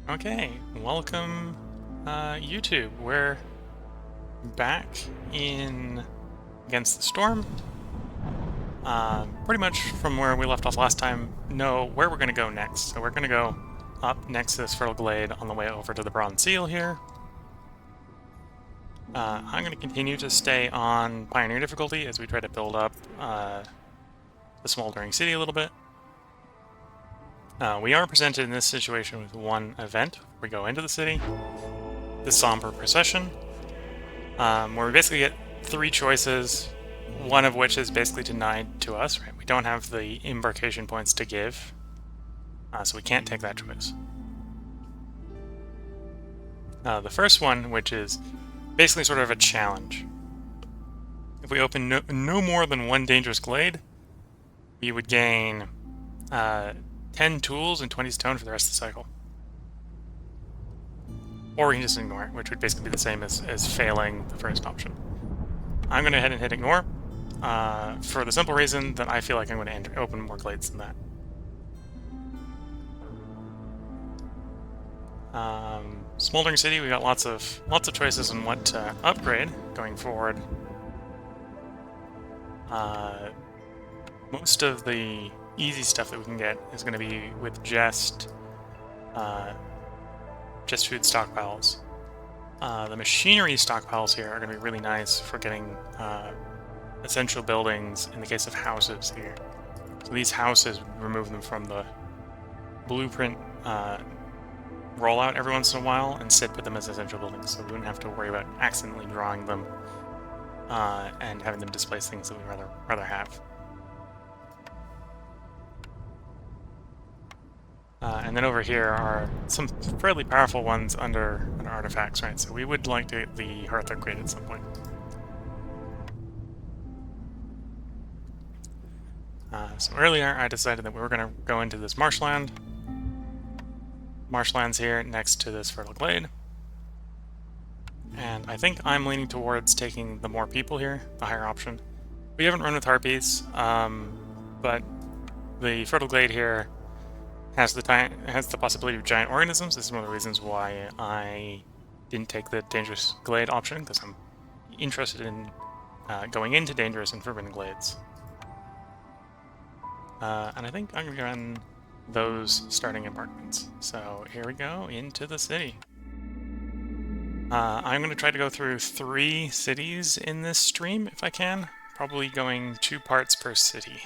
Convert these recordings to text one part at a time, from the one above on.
Okay, welcome YouTube. We're back in Against the Storm. Pretty much from where we left off last time, know where we're going to go next. So we're going to go up next to this fertile glade on the way over to the Bronze Seal here. I'm going to continue to stay on Pioneer difficulty as we try to build up the Smoldering City a little bit. We are presented in this situation with one event. We go into the city, the Somber Procession, where we basically get three choices, one of which is basically denied to us, right? We don't have the embarkation points to give, so we can't take that choice. The first one, which is basically sort of a challenge. If we open no more than one dangerous glade, we would gain 10 tools and 20 stone for the rest of the cycle. Or we can just ignore it, which would basically be the same as failing the first option. I'm going to head and hit ignore, for the simple reason that I feel like I'm going to open more glades than that. Smoldering City, we got lots of choices on what to upgrade going forward. Most of the easy stuff that we can get is going to be with just food stockpiles. The machinery stockpiles here are going to be really nice for getting essential buildings in the case of houses here. So these houses, remove them from the blueprint rollout every once in a while and put them as essential buildings, so we wouldn't have to worry about accidentally drawing them and having them displace things that we'd rather have. And then over here are some fairly powerful ones under artifacts, right? So we would like to get the Hearth upgrade at some point. So earlier I decided that we were going to go into this marshland. Marshland's here next to this fertile glade. And I think I'm leaning towards taking the more people here, the higher option. We haven't run with harpies, but the fertile glade here has the possibility of giant organisms. This is one of the reasons why I didn't take the dangerous glade option, because I'm interested in going into dangerous and forbidden glades. And I think I'm going to run those starting embarkments. So here we go into the city. I'm going to try to go through 3 cities in this stream if I can, probably going 2 parts per city.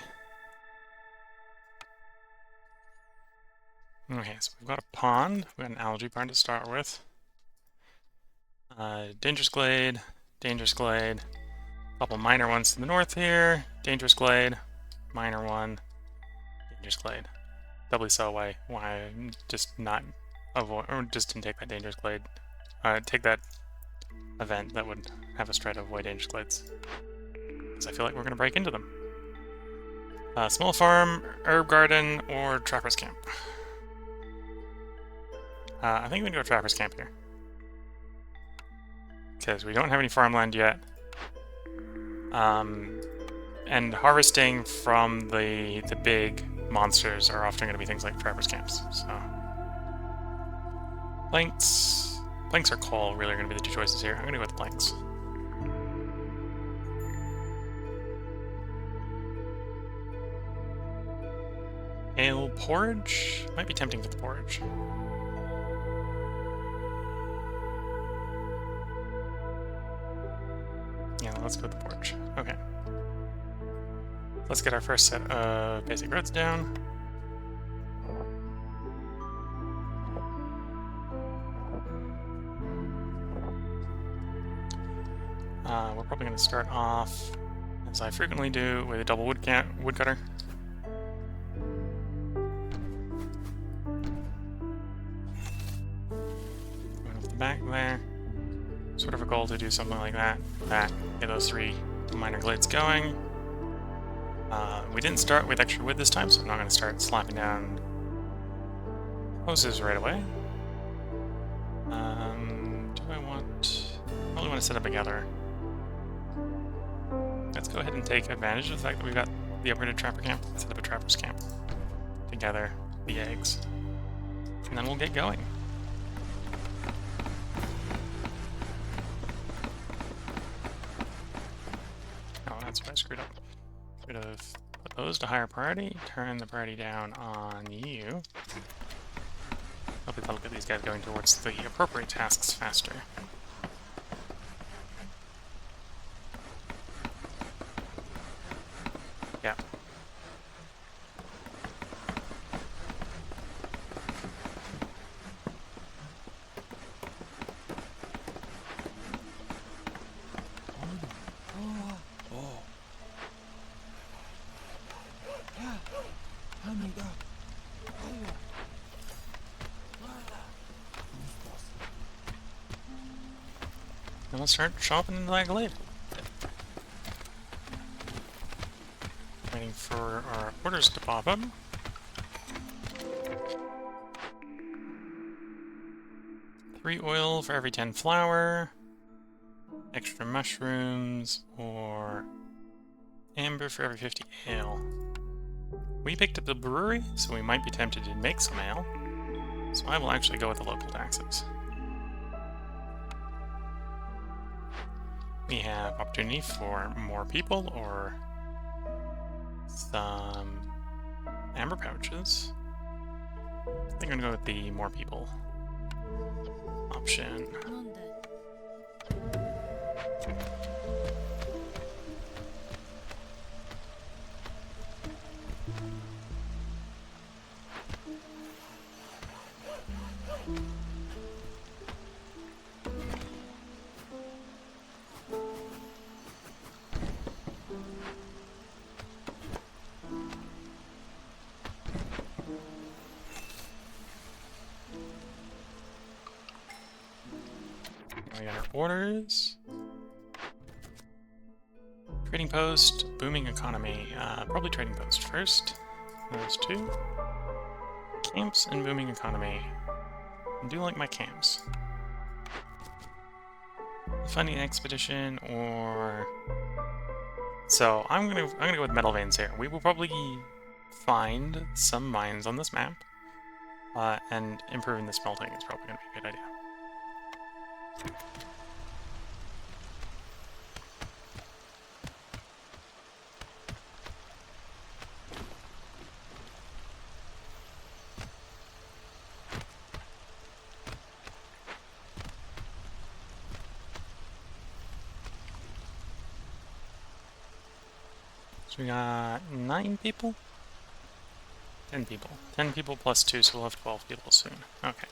Okay, so we've got a pond. We've got an algae pond to start with. Dangerous glade, a couple minor ones to the north here. Dangerous glade, minor one, dangerous glade. Doubly so why I'm just not avoid, or just didn't take that dangerous glade. Take that event that would have us try to avoid dangerous glades, because I feel like we're going to break into them. Small farm, herb garden, or trapper's camp. I think we can go Trapper's Camp here, because we don't have any farmland yet, and harvesting from the big monsters are often going to be things like Trapper's Camps. So planks or coal really are going to be the 2 choices here. I'm going to go with planks. Ale porridge might be tempting for the porridge. Yeah, let's go with the porch. Okay. Let's get our first set of basic roads down. We're probably going to start off, as I frequently do, with a double woodcutter. Going off the back there. Sort of a goal to do something like that. Get those 3 minor glades going. We didn't start with extra wood this time, so I'm not going to start slapping down hoses right away. Do I probably want to set up a gatherer. Let's go ahead and take advantage of the fact that we've got the upgraded trapper camp. Let's set up a trapper's camp to gather the eggs. And then we'll get going. I screwed up. Could have put those to higher priority, turn the priority down on you. Hopefully that'll get these guys going towards the appropriate tasks faster. Yeah. Then let's start chopping into that glade. Waiting for our orders to pop up. Three oil for every 10 flour. Extra mushrooms, or amber for every 50 ale. We picked up the brewery, so we might be tempted to make some ale. So I will actually go with the local taxes. We have opportunity for more people or some amber pouches. I think I'm gonna go with the more people option. We got our orders. Trading post, booming economy. Probably trading post first. Those two. Camps and booming economy. I do like my camps. Funding expedition or... So I'm gonna go with metal veins here. We will probably find some mines on this map. And improving the smelting is probably gonna be a good idea. So we got 9 people? 10 people. 10 people plus 2, so we'll have 12 people soon. Okay.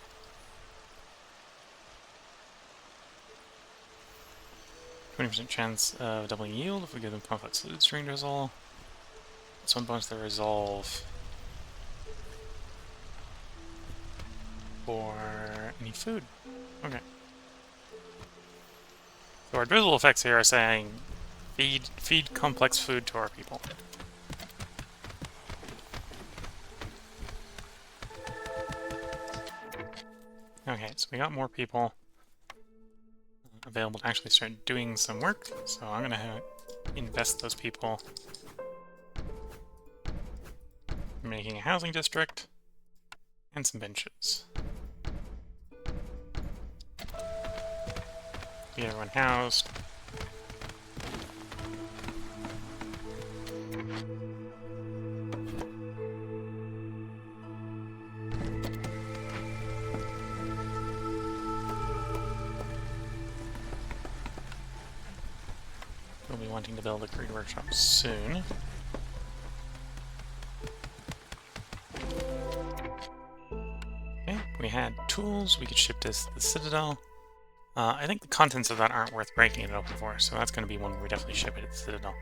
%20 chance of doubling yield if we give them complex loot string to resolve. This one bonus to resolve for any food. Okay. So our drizzle effects here are saying feed complex food to our people. Okay, so we got more people available to actually start doing some work, so I'm gonna invest those people in making a housing district and some benches. Get everyone housed. We'll be wanting to build a creed workshop soon. Okay, we had tools. We could ship this to the Citadel. I think the contents of that aren't worth breaking it open for, so that's going to be one where we definitely ship it at the Citadel.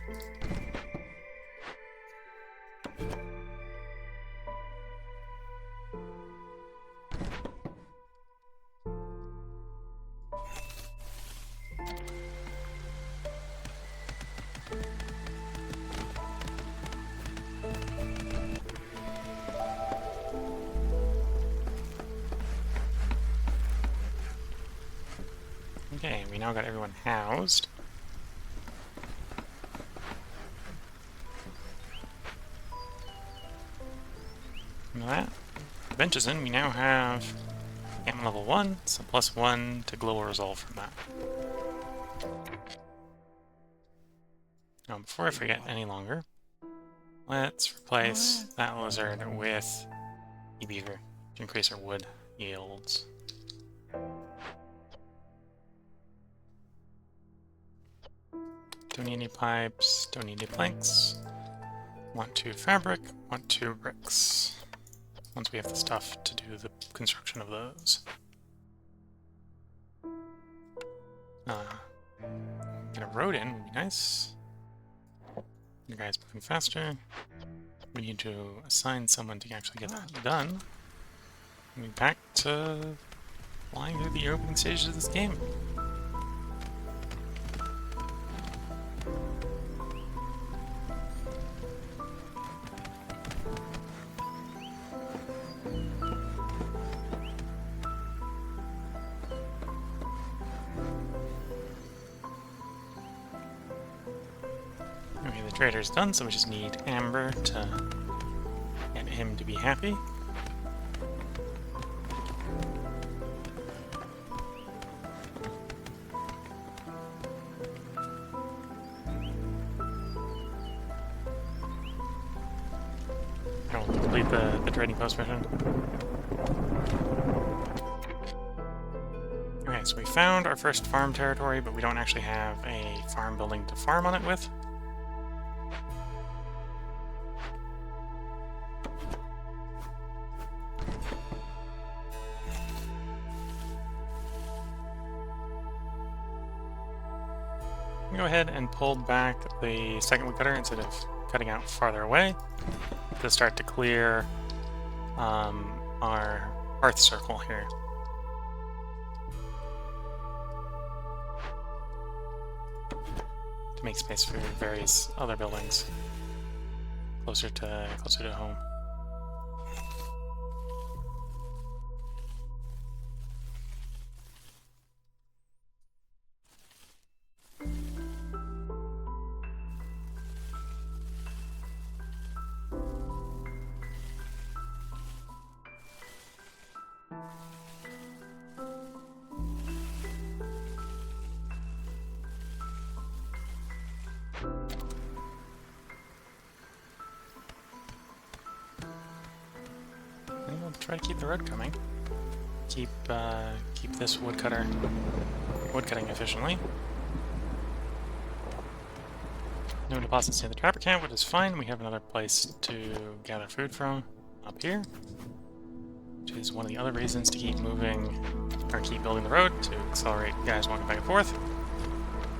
Okay, we now got everyone housed. And that benches in, we now have camp level 1, so +1 to global resolve from that. Now, before I forget any longer, let's replace that lizard with a beaver to increase our wood yields. Don't need any pipes, don't need any planks. Want 2 fabric, want 2 bricks. Once we have the stuff to do the construction of those. Get a road in would be nice. You guys moving faster. We need to assign someone to actually get that done. And we're back to flying through the opening stages of this game. Okay, the trader's done, so we just need Amber to get him to be happy. I will complete the trading post mission. Okay, so we found our first farm territory, but we don't actually have a farm building to farm on it with. Go ahead and pull back the second wood cutter instead of cutting out farther away to start to clear our hearth circle here. To make space for various other buildings closer to home. We'll try to keep the road coming. Keep this woodcutting efficiently. No deposits near the trapper camp, which is fine. We have another place to gather food from up here, which is one of the other reasons to keep moving or keep building the road to accelerate guys walking back and forth.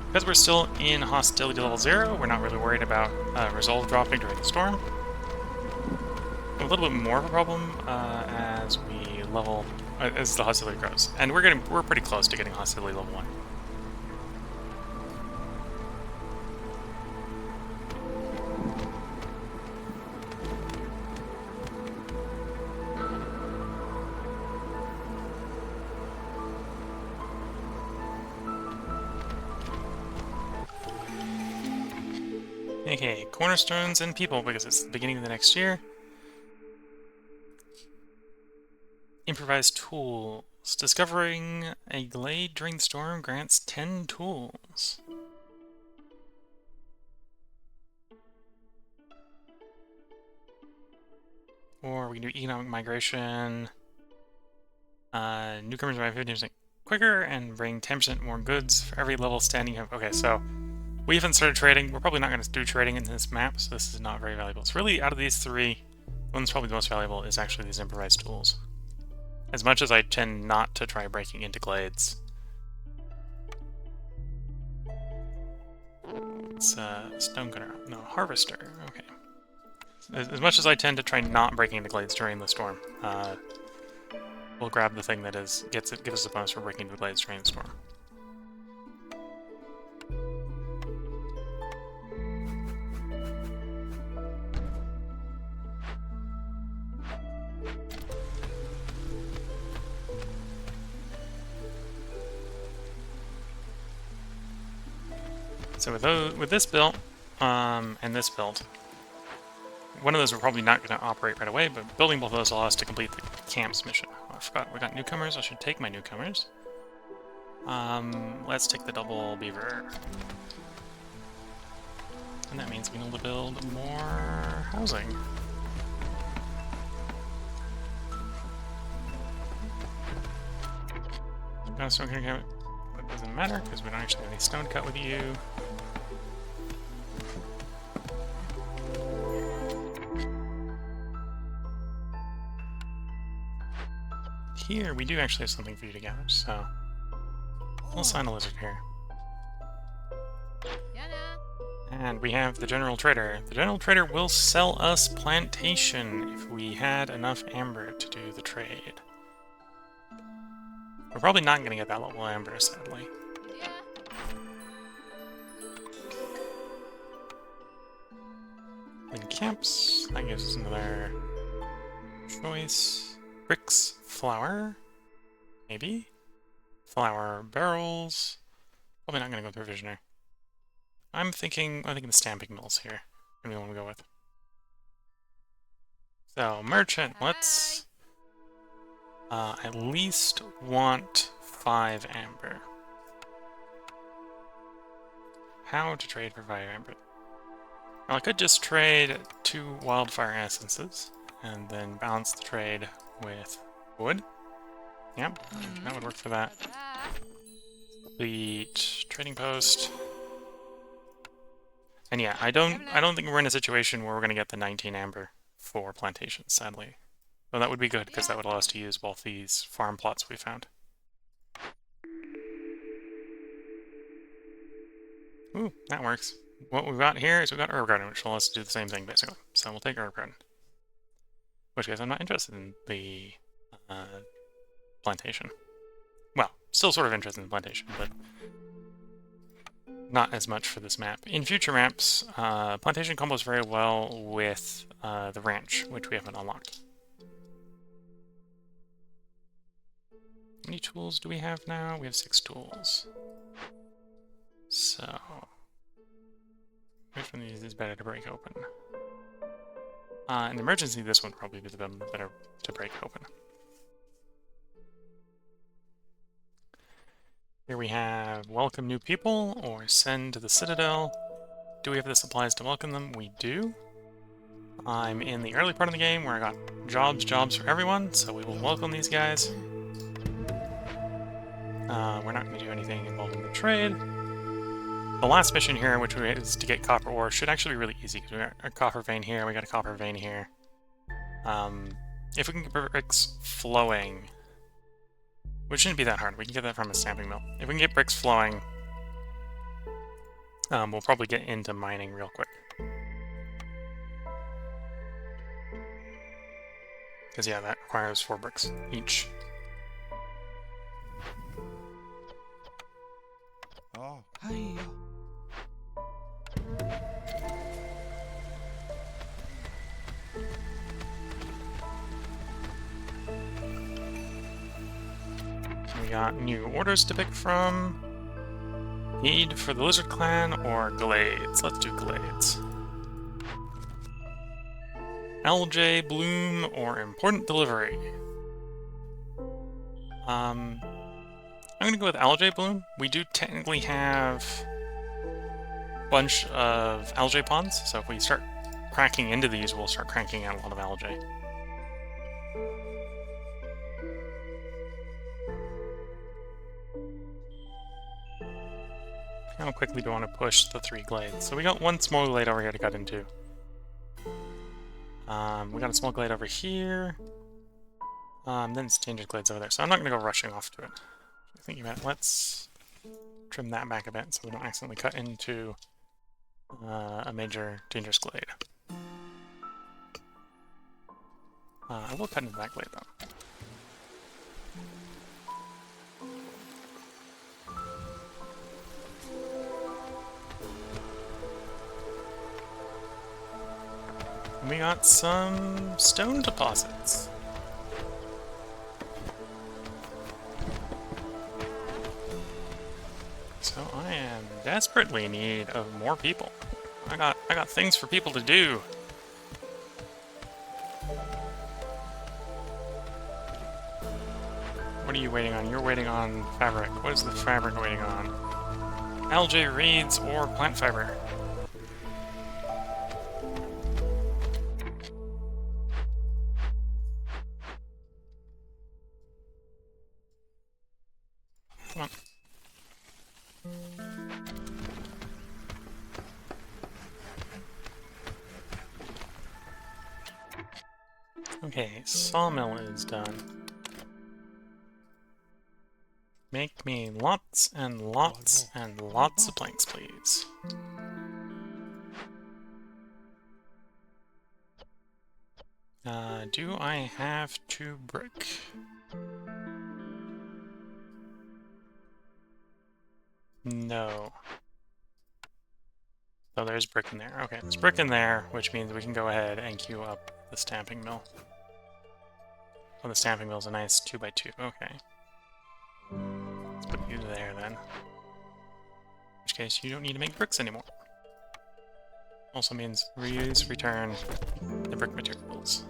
Because we're still in hostility level 0, we're not really worried about resolve dropping during the storm. A little bit more of a problem as we level, as the hostility grows, and we're pretty close to getting hostility level 1. Okay, cornerstones and people, because it's the beginning of the next year. Improvised tools. Discovering a glade during the storm grants 10 tools. Or we can do economic migration. Newcomers arrive 50% quicker and bring 10% more goods for every level standing you have. Okay, so we haven't started trading. We're probably not going to do trading in this map, so this is not very valuable. So really, out of these three, the one that's probably the most valuable is actually these improvised tools. As much as I tend not to try breaking into glades. It's stonecutter. No, harvester. Okay. As much as I tend to try not breaking into glades during the storm, we'll grab the thing that gives us a bonus for breaking into glades during the storm. So with this build, and this build, one of those we're probably not going to operate right away, but building both of those allow us to complete the camp's mission. Oh, I forgot, we got newcomers. I should take my newcomers. Let's take the double beaver. And that means we need to build more housing. No stone cut. That doesn't matter because we don't actually have any stone cut with you. Here, we do actually have something for you to gather, so we'll assign a lizard here. And we have the General Trader. The General Trader will sell us plantation if we had enough amber to do the trade. We're probably not going to get that level of amber, sadly. Then camps, that gives us another choice. Bricks, flour, maybe? Flour barrels. Probably not going to go with provisioner. I think the stamping mill's here. What do we want to go with? So, merchant, let's at least want 5 amber. How to trade for 5 amber? Now, I could just trade 2 wildfire essences and then balance the trade with wood. Yep, that would work for that. Complete trading post. And yeah, I don't think we're in a situation where we're going to get the 19 amber for plantations, sadly. Well, that would be good, because that would allow us to use both these farm plots we found. Ooh, that works. What we've got here is we've got herb garden, which will allow us to do the same thing, basically. So we'll take herb garden. Which, guys, I'm not interested in the plantation. Well, still sort of interested in the plantation, but not as much for this map. In future maps, plantation combos very well with the ranch, which we haven't unlocked. How many tools do we have now? We have 6 tools. So, which one of these is better to break open? In emergency, this one would probably be the better to break open. Here we have welcome new people or send to the Citadel. Do we have the supplies to welcome them? We do. I'm in the early part of the game where I got jobs for everyone, so we will welcome these guys. We're not going to do anything involving the trade. The last mission here, which is to get copper ore, should actually be really easy, because we got a copper vein here, we got a copper vein here. If we can get bricks flowing, which shouldn't be that hard, we can get that from a stamping mill. If we can get bricks flowing, we'll probably get into mining real quick. Because yeah, that requires 4 bricks each. Oh, hi. We got new orders to pick from. Need for the Lizard Clan or Glades? Let's do Glades. LJ Bloom or Important Delivery? I'm gonna go with LJ Bloom. We do technically have a bunch of LJ ponds, so if we start cracking into these, we'll start cranking out a lot of LJ. How quickly do I want to push the 3 glades? So we got 1 small glade over here to cut into. We got a small glade over here. Then it's dangerous glades over there. So I'm not going to go rushing off to it. Thinking about it, let's trim that back a bit so we don't accidentally cut into a major dangerous glade. I will cut into that glade though. We got some stone deposits. So I am desperately in need of more people. I got things for people to do. What are you waiting on? You're waiting on fabric. What is the fabric waiting on? LJ reeds or plant fiber? Come on. Okay, sawmill is done. Make me lots and lots and lots of planks, please. Do I have 2 brick? No. Oh, there's brick in there. Okay, there's brick in there, which means we can go ahead and queue up the stamping mill. Oh, the stamping mill's a nice 2x2. Okay. Let's put you there then. In which case, you don't need to make bricks anymore. Also means reuse, return the brick materials.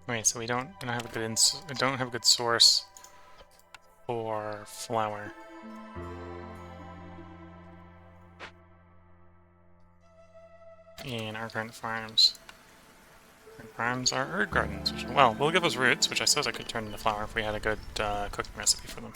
Wait, so we don't have a good source for flour. In our current farms. Current farms are herb gardens, which, well, will give us roots, which I suppose I could turn into flour if we had a good cooking recipe for them.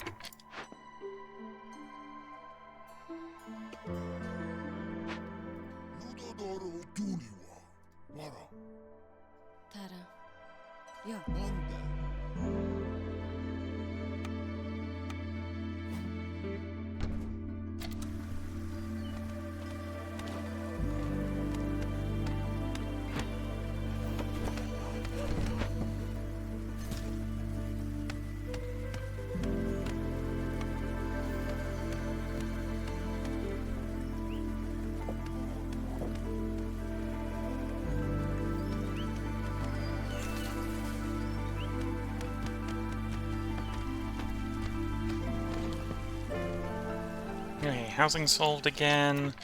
Okay, housing sold again.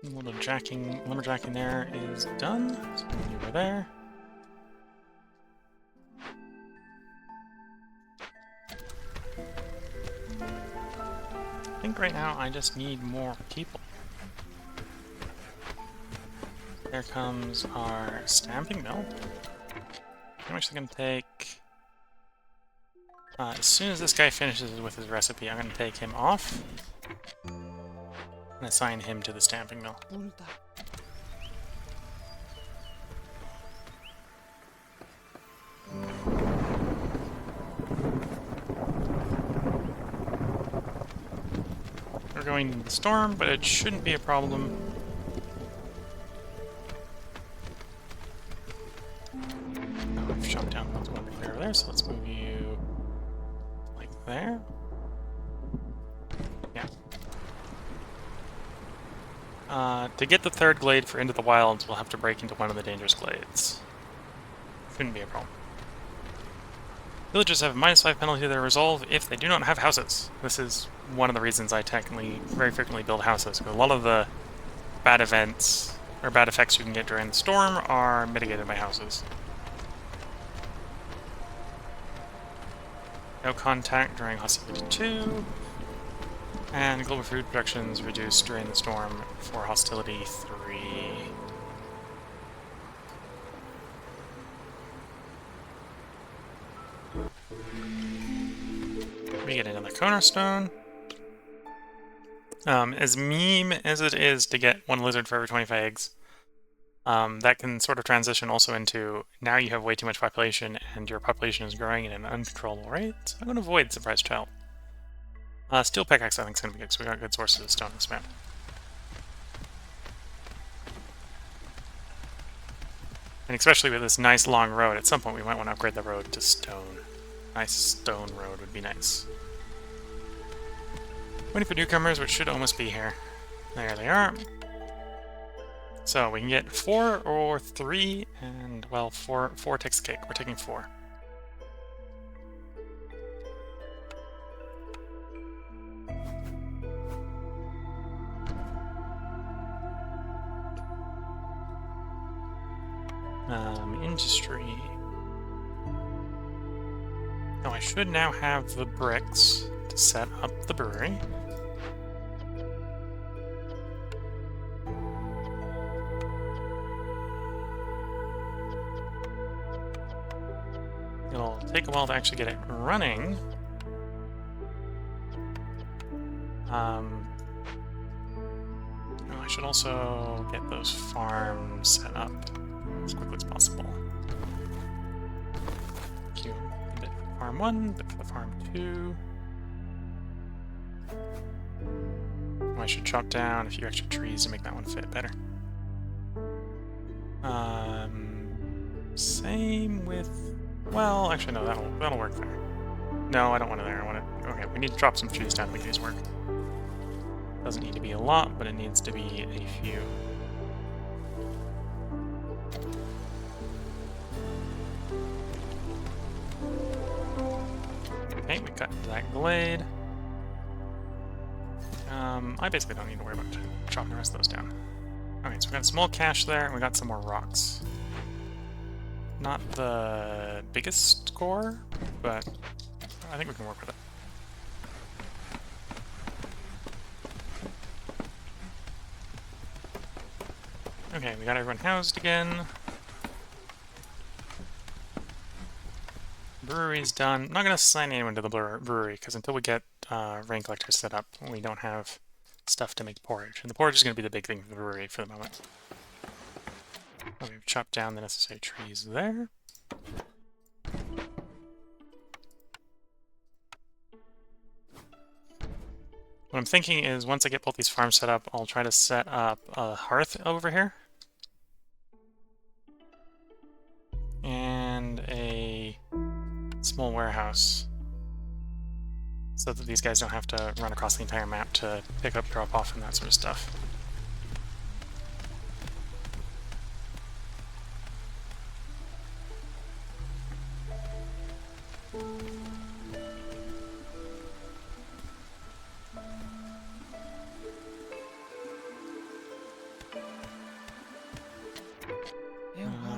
Lumberjacking there is done. So we'll over there. I think right now I just need more people. There comes our stamping mill. I'm actually going to take... as soon as this guy finishes with his recipe, I'm going to take him off and assign him to the stamping mill. We're going into the storm, but it shouldn't be a problem. Oh, I've shot down one over there, so let's move you like there. Yeah. To get the 3rd glade for Into the Wilds, we'll have to break into one of the dangerous glades. Shouldn't be a problem. Villagers have a -5 penalty to their resolve if they do not have houses. This is one of the reasons I technically very frequently build houses. A lot of the bad events, or bad effects you can get during the storm are mitigated by houses. No contact during Hostility 2. And global food production is reduced during the storm for Hostility 3. We get another cornerstone. As meme as it is to get 1 lizard for every 25 eggs, that can sort of transition also into now you have way too much population and your population is growing at an uncontrollable rate. I'm going to avoid Surprise Child. Steel pickaxe I think is going to be good because we got good sources of stone in this map. And especially with this nice long road, at some point we might want to upgrade the road to stone. Nice stone road would be nice. Waiting for newcomers, which should almost be here. There they are. So we can get 4 or 3, and well, 4 takes the cake. We're taking 4. Industry. Now I should now have the bricks to set up the brewery. It'll take a while to actually get it running. I should also get those farms set up as quickly as possible. Queue a bit for farm 1, a bit for the farm 2. I should chop down a few extra trees to make that one fit better. Same with... Well, actually no, that'll work there. No, I don't want it there. I want it... Okay, we need to drop some trees down to make these work. Doesn't need to be a lot, but it needs to be a few. Okay, we cut that glade. I basically don't need to worry about chopping the rest of those down. Okay, so we got a small cache there, and we got some more rocks. Not the biggest core, but I think we can work with it. Okay, we got everyone housed again. Brewery's done. I'm not going to assign anyone to the brewery, because until we get rain collectors set up, we don't have stuff to make porridge. And the porridge is going to be the big thing for the brewery for the moment. We've chopped down the necessary trees there. What I'm thinking is, once I get both these farms set up, I'll try to set up a hearth over here. And a small warehouse. So that these guys don't have to run across the entire map to pick up, drop off, and that sort of stuff.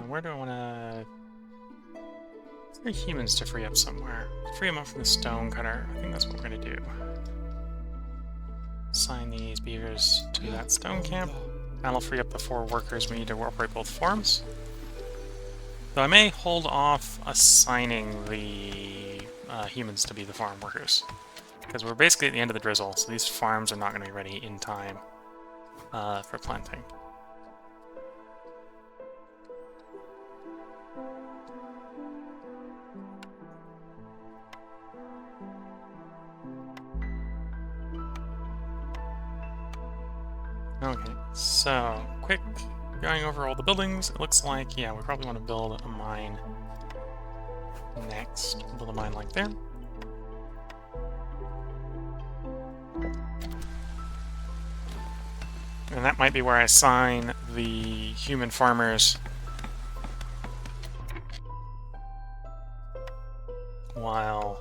Where do I want to... Is there humans to free up somewhere? Free them up from the stone cutter. I think that's what we're going to do. Assign these beavers to that stone camp. That'll free up the 4 workers we need to operate both farms. Though I may hold off assigning the humans to be the farm workers. Because we're basically at the end of the drizzle, so these farms are not going to be ready in time for planting. Okay, so, quick going over all the buildings. It looks like, yeah, we probably want to build a mine next. Build a mine like there. And that might be where I assign the human farmers while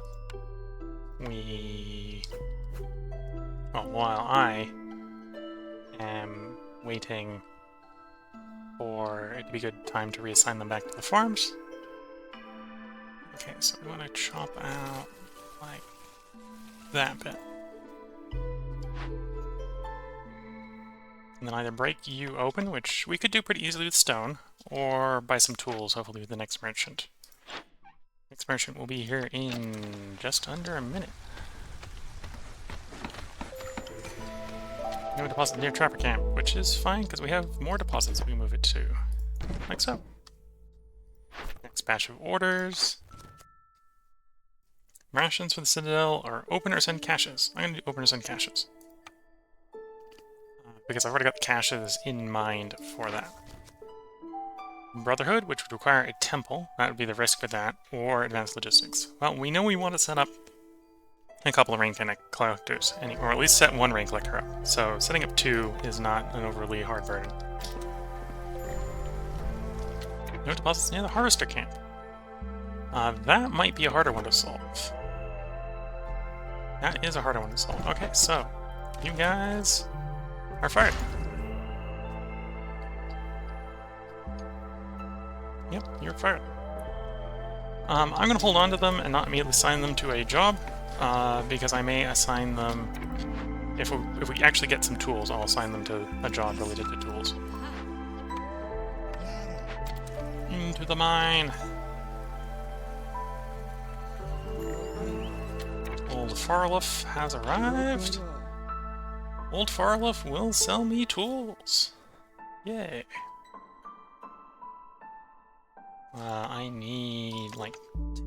I am waiting for it to be a good time to reassign them back to the farms. Okay, so we want to chop out like that bit. And then either break you open, which we could do pretty easily with stone, or buy some tools, hopefully with the next merchant. Next merchant will be here in just under a minute. No deposit near Trapper Camp, which is fine, because we have more deposits we can move it to. Like so. Next batch of orders. Rations for the Citadel or open or send caches. I'm going to do open or send caches. Because I've already got the caches in mind for that. Brotherhood, which would require a temple. That would be the risk with that. Or advanced logistics. Well, we know we want to set up a couple of rain collectors, or at least set 1 rain collector up. So setting up 2 is not an overly hard burden. No deposits near the harvester camp. That might be a harder one to solve. That is a harder one to solve. Okay, so you guys are fired. Yep, you're fired. I'm going to hold on to them and not immediately assign them to a job, because I may assign them... If we actually get some tools, I'll assign them to a job related to tools. Into the mine! Old Farloff has arrived. Old Farloff will sell me tools. Yay. I need like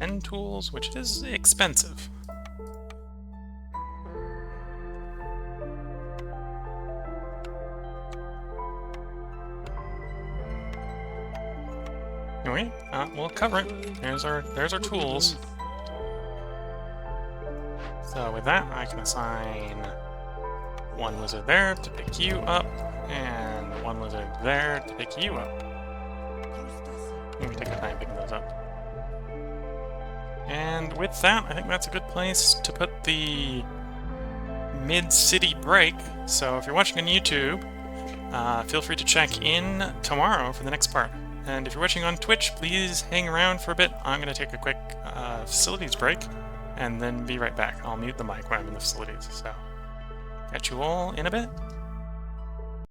10 tools, which is expensive. Anyway, we'll cover it. There's our tools. So with that, I can assign one lizard there to pick you up, and one lizard there to pick you up. We can take our time picking those up. And with that, I think that's a good place to put the mid-city break. So if you're watching on YouTube, feel free to check in tomorrow for the next part. And if you're watching on Twitch, please hang around for a bit. I'm going to take a quick facilities break, and then be right back. I'll mute the mic when I'm in the facilities. So, catch you all in a bit.